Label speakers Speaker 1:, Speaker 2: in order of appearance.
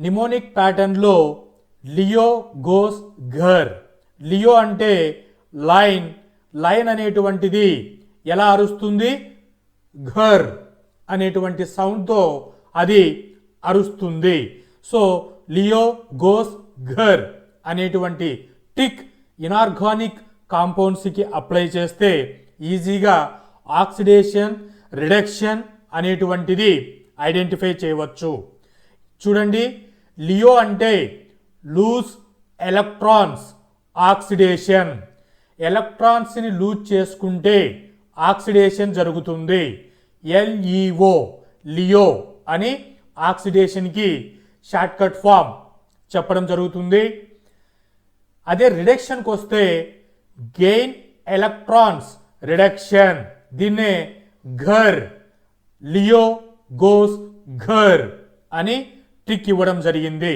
Speaker 1: Mnemonic ప్యాటర్న్లో Leo goes Ghar. Leo అంటే line, line అనేటువంటిది ఎలా అరుస్తుంది? ఘర్ అనేటువంటి సౌండ్తో అది అరుస్తుంది. సో లియో గోస్ ఘర్ అనేటువంటి టిక్ ఇనార్గానిక్ కాంపౌండ్స్కి అప్లై చేస్తే ఈజీగా ఆక్సిడేషన్ రిడక్షన్ అనేటువంటిది ఐడెంటిఫై చేయవచ్చు. చూడండి, లియో అంటే లూజ్ ఎలక్ట్రాన్స్ ఆక్సిడేషన్. ఎలక్ట్రాన్స్ని లూజ్ చేసుకుంటే ఆక్సిడేషన్ జరుగుతుంది. LEO లియో అని ఆక్సిడేషన్కి షార్ట్కట్ ఫామ్ చెప్పడం జరుగుతుంది. అదే రిడక్షన్కి వస్తే గెయిన్ ఎలక్ట్రాన్స్ రిడక్షన్. దీన్నే ఘర్, లియో గోస్ ఘర్ అని టిక్ ఇవ్వడం జరిగింది.